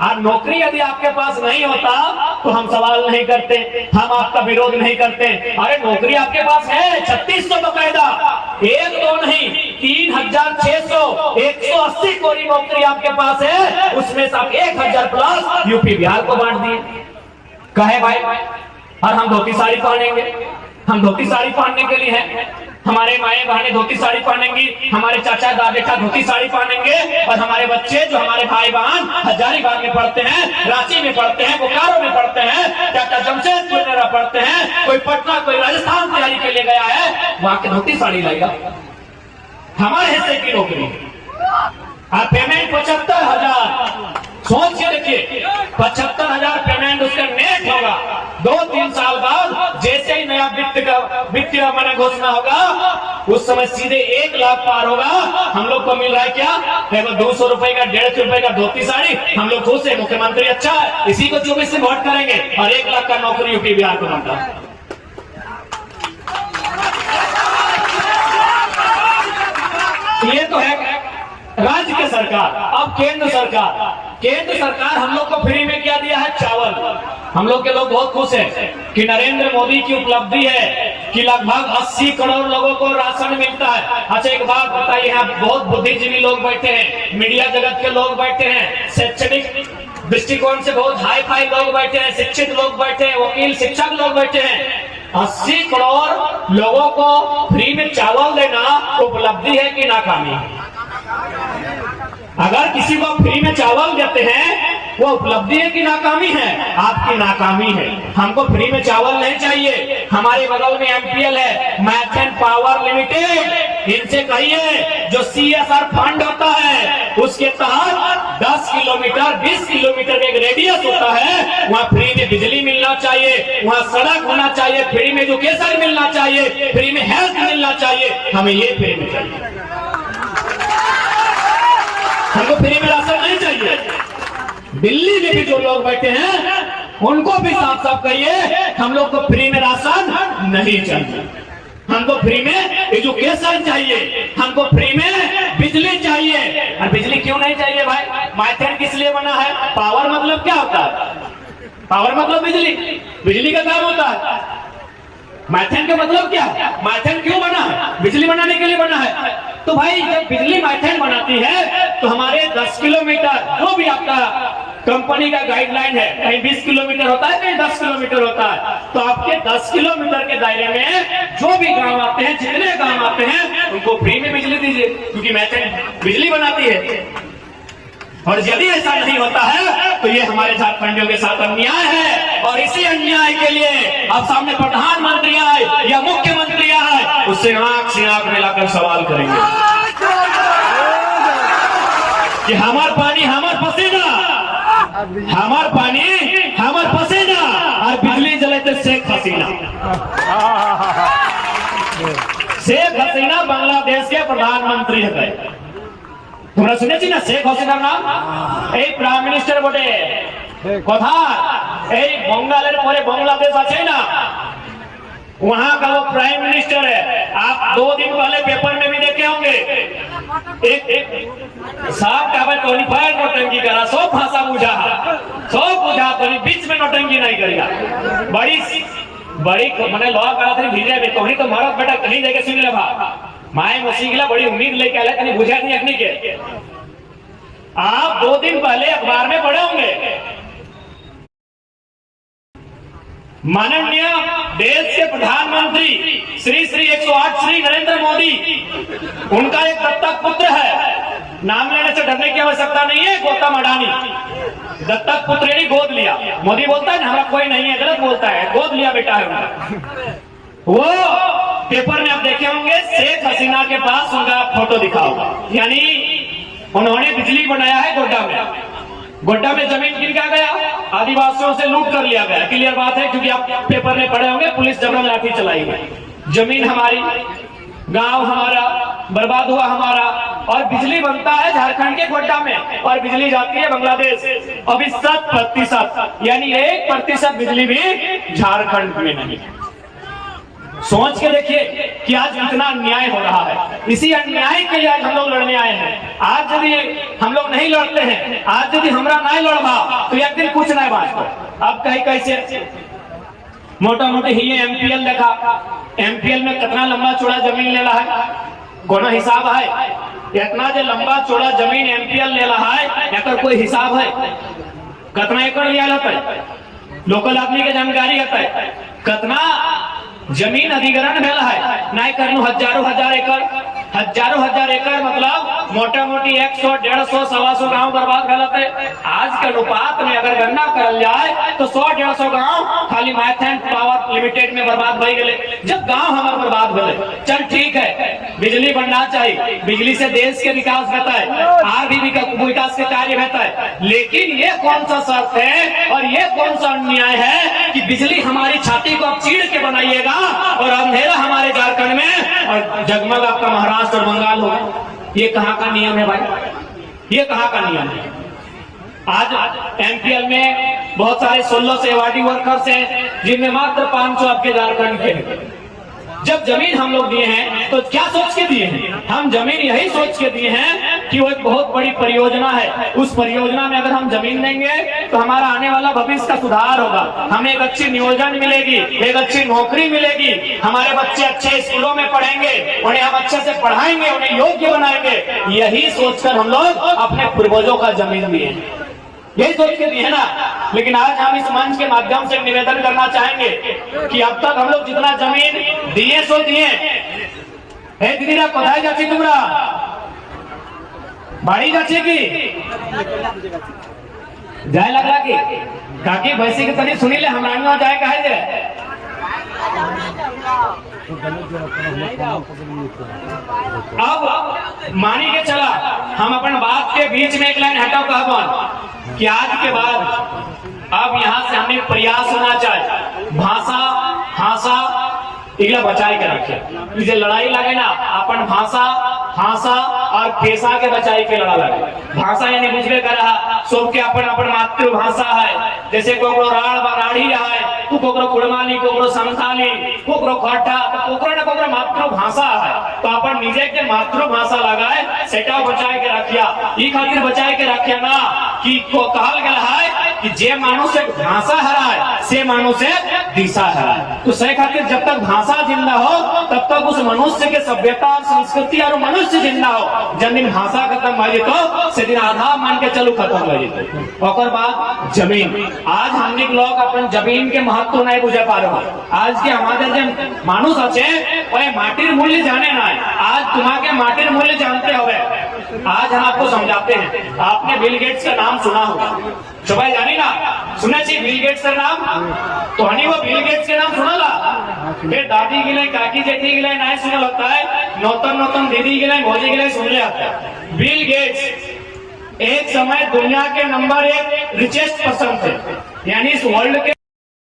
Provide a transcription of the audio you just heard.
और नौकरी यदि आपके पास नहीं होता तो हम सवाल नहीं करते, हम आपका विरोध नहीं करते। अरे नौकरी आपके पास है 3600 बकायदा, एक दो नहीं 3600 180 कोरी नौकरी आपके पास है, उसमें से आप 1000 प्लस यूपी बिहार को बांट दिए। कहे भाई और हम धोती साड़ी पहनेंगे, हम धोती साड़ी पहनने के लिए हैं, हमारे माए बहनें धोती साड़ी पहनेंगी, हमारे चाचा दादा धोती साड़ी पहनेंगे, और हमारे बच्चे जो हमारे भाई बहन हजारीबाग में पढ़ते हैं, रांची में पढ़ते हैं, बोकारो में पढ़ते हैं, चाचा जमशेदपुर में पढ़ते हैं, कोई पटना कोई राजस्थान तैयारी के लिए गया है, वहां के धोती साड़ी लाएगा। हमारे हिस्से की नौकरी और पेमेंट 75,000। सोच के देखिए 75,000 पेमेंट उसका नेट होगा। 2-3 साल बाद जैसे ही नया वित्तीय माना घोषणा होगा उस समय सीधे 1 लाख पार होगा। हम लोग को मिल रहा है क्या? 200 रुपए का 150 रुपए का धोती साड़ी, हम लोग खुश है, मुख्यमंत्री अच्छा है, इसी को 24 से वोट करेंगे, और 1 लाख का नौकरी यूपी बिहार को बनता है। ये तो है राज्य की सरकार। अब केंद्र सरकार हम लोग को फ्री में क्या दिया है? चावल। हम लोग के लोग बहुत खुश हैं कि नरेंद्र मोदी की उपलब्धि है कि लगभग 80 करोड़ लोगों को राशन मिलता है। अच्छा एक बात बताइए, यहाँ बहुत बुद्धिजीवी लोग बैठे हैं, मीडिया जगत के लोग बैठे हैं, शैक्षणिक दृष्टिकोण से बहुत हाई फाई लोग बैठे हैं, शिक्षित लोग बैठे हैं, वकील शिक्षक लोग बैठे हैं। 80 करोड़ लोगों को फ्री में चावल देना उपलब्धि है कि नाकामी है? अगर किसी को फ्री में चावल देते हैं वो उपलब्धि है कि नाकामी है? आपकी नाकामी है। हमको फ्री में चावल नहीं चाहिए। हमारे बगल में एमपीएल है, मैथन पावर लिमिटेड, इनसे कहिए जो CSR फंड होता है उसके तहत 10 किलोमीटर 20 किलोमीटर का एक रेडियस होता है, वहाँ फ्री में बिजली मिलना चाहिए, वहाँ सड़क होना चाहिए, फ्री में एजुकेशन मिलना चाहिए, फ्री में हेल्थ मिलना चाहिए। हमें ये फ्री में चाहिए, हमको फ्री में राशन नहीं चाहिए। दिल्ली में भी जो लोग बैठे हैं उनको भी साफ साफ कहिए हम लोग को फ्री में राशन नहीं चाहिए, हमको फ्री में एजुकेशन चाहिए, हमको फ्री में बिजली चाहिए। और बिजली क्यों नहीं चाहिए भाई? माइथन किस लिए बना है? पावर मतलब क्या होता है? पावर मतलब बिजली, बिजली का काम होता है। माइथन का मतलब क्या है? माइथन क्यों बना है? बिजली बनाने के लिए बना है। तो भाई जब बिजली माइथन बनाती है तो हमारे 10 किलोमीटर जो भी आपका कंपनी का गाइडलाइन है, कहीं 20 किलोमीटर होता है, कहीं 10 किलोमीटर होता है, तो आपके 10 किलोमीटर के दायरे में जो भी गांव आते हैं, जितने गांव आते हैं, उनको फ्री में बिजली दीजिए, क्योंकि माइथन बिजली बनाती है। और यदि ऐसा नहीं होता है तो ये हमारे झारखंडियों के साथ अन्याय है, और इसी अन्याय के लिए अब सामने प्रधानमंत्री आए या मुख्यमंत्री आए उससे आंख से आंख मिलाकर सवाल करेंगे कि हमार पानी हमार पसीना, हमार पानी हमार पसीना, और बिजली जले तो शेख हसीना। शेख हसीना बांग्लादेश के प्रधानमंत्री है, তোমরা শুনেছি না শেখ হাসিনার নাম? এই প্রাইম মিনিস্টার বটে। কোথায়? এই बंगालेर পরে बांग्लादेश আছে না, वहां का वो प्राइम मिनिस्टर है। आप 2 दिन पहले पेपर में भी देखे होंगे, एक साहब का क्वालिफायर नोटंकी करा, सब भाषा बुझा, सब बुझा, तो बीच में नोटंकी नहीं करिया। बड़ी मैंने लॉ करा थी भेजे में, तो तो भारत बेटा कहीं जगह सुन ले भा माए मुसीगला बड़ी उम्मीद लेके आया, कहीं बुझा नहीं अपनी के। आप 2 दिन पहले अखबार में पढ़े होंगे, माननीय देश के प्रधानमंत्री श्री 108 श्री नरेंद्र मोदी, उनका एक दत्तक पुत्र है, नाम लेने से डरने की आवश्यकता नहीं है, गौतम अडानी। दत्तक पुत्र यानी गोद लिया। मोदी बोलता है ना हमारा कोई नहीं है, गलत बोलता है, गोद लिया बेटा है उनका। वो पेपर में आप देखे होंगे शेख हसीना के पास उनका फोटो दिखा होगा, यानी उन्होंने बिजली बनाया है गोड्डा में। गोड्डा में जमीन किनका गया? आदिवासियों से लूट कर लिया गया। क्लियर बात है, क्योंकि आप पेपर में पढ़े होंगे, पुलिस जबरन लाठी चलाई गई। जमीन हमारी, गांव हमारा, बर्बाद हुआ हमारा, और बिजली बनता है झारखंड के गोड्डा में, और बिजली जाती है बांग्लादेश। अभी 7% यानी 1% बिजली भी झारखंड में नहीं। सोच के देखिए कि आज इतना अन्याय हो रहा है। इसी अन्याय के लिए आज हम लोग लड़ने आए हैं। आज यदि हम लोग नहीं लड़ते हैं, आज यदि हमरा नहीं लड़बा तो एक दिन कुछ नहीं बात। अब कहीं कैसे मोटा मोटी ही एमपीएल देखा, एमपीएल में कितना लंबा चौड़ा जमीन ले रहा है, कोनो हिसाब है? इतना जो लंबा चौड़ा जमीन एमपीएल ले रहा है, एकर कोई हिसाब है? कितना एकड़ लिया जाता है? लोकल आदमी के जानकारी होता है कितना जमीन अधिग्रहण भेल है? नहीं करनू हजारों हजार एकड़ मतलब मोटा मोटी 100, 150, 125 गांव बर्बाद भेल है। आज के अनुपात में अगर गणना करल जाए तो 100, 150 गांव खाली मैथन पावर लिमिटेड में बर्बाद हो गए। जब गांव हमारे बर्बाद भेले, चल ठीक है बिजली बनना चाहिए, बिजली से देश के विकास होता है, और भी विकास के कार्य होता है, लेकिन ये कौन सा शर्त है और ये कौन सा अन्याय है कि बिजली हमारी छाती को अब चीड़ के बनाइएगा और अंधेरा हमारे झारखंड में और जगमग आपका महाराष्ट्र और बंगाल होगा? ये कहाँ का नियम है भाई? ये कहाँ का नियम है? आज एमपीएल में बहुत सारे 16 से अवार्डी वर्कर्स हैं जिनमें मात्र 500 आपके झारखंड के हैं। जब जमीन हम लोग दिए हैं तो क्या सोच के दिए हैं? हम जमीन यही सोच के दिए हैं कि वो एक बहुत बड़ी परियोजना है, उस परियोजना में अगर हम जमीन देंगे तो हमारा आने वाला भविष्य का सुधार होगा, हमें एक अच्छी नियोजन मिलेगी, एक अच्छी नौकरी मिलेगी, हमारे बच्चे अच्छे स्कूलों में पढ़ेंगे, उन्हें हम अच्छे से पढ़ाएंगे, उन्हें योग्य बनाएंगे। यही सोचकर हम लोग अपने पूर्वजों का जमीन दिए, यही सोच के दिए ना। लेकिन आज हम इस मंच के माध्यम से निवेदन करना चाहेंगे कि अब तक हम लोग जितना जमीन दिए सो दिए। दीदी कोথায় যাচ্ছি তোমরা? বাড়ি যাচ্ছে কি? जाए लगला की काकी भैंसी के तनी सुनीले हमरा जाए कहे जे अब मानी के चला हम अपन बात के बीच में एक लाइन हटाओ कहबन कि आज के बाद अब यहाँ से हमें प्रयास होना चाहिए भाषा भाषा इगला बचाए के रखे। जो लड़ाई लगे ना अपन भाषा भाषा और पेशा के बचाई के लड़ा लगे। भाषा यानी बुझबे कर रहा सबके अपन अपन मातृभाषा है। जैसे कोकरो राड़ राड़ी है तो कोकरो कुड़माली, कोकरो संथाली, कोकरो खट्टा, तो कोकरो ना कोकरो मातृभाषा है। तो अपन निजे के मातृभाषा लगाए सेटा बचाए के रखिया। ई खातिर बचाए के रखिया ना कि को कहल गया है कि जे मानुष एक भाषा हराए से मानुष एक दिशा हराए। तो से खातिर जब तक भाषा जिंदा हो तब तक उस मनुष्य के सभ्यता और संस्कृति और मनुष्य जिंदा हो। जब दिन भाषा खत्म हो तो से दिन आधा मान के चलो खत्म हो जाए। और बाद जमीन, आज हमने लोग अपन जमीन के महत्व नहीं बुझे पा रहे। आज के हमारे जो मानुष अच्छे माटिर मूल्य जाने ना है। आज तुम्हारे माटिर मूल्य जानते हो। आज हम आपको समझाते हैं। आपने बिल गेट्स का नाम सुना होगा, तो भाई जानी ना सुना चाहिए बिल गेट्स का नाम? तो हनी वो बिल गेट्स के नाम सुना ला फिर दादी गिले काकी जेठी गिले नहीं सुना लगता है, नौतन नौतन दीदी गिले भौजी गिले सुन ले आता है। बिल गेट्स एक समय दुनिया के नंबर 1 रिचेस्ट पर्सन थे, यानी इस वर्ल्ड के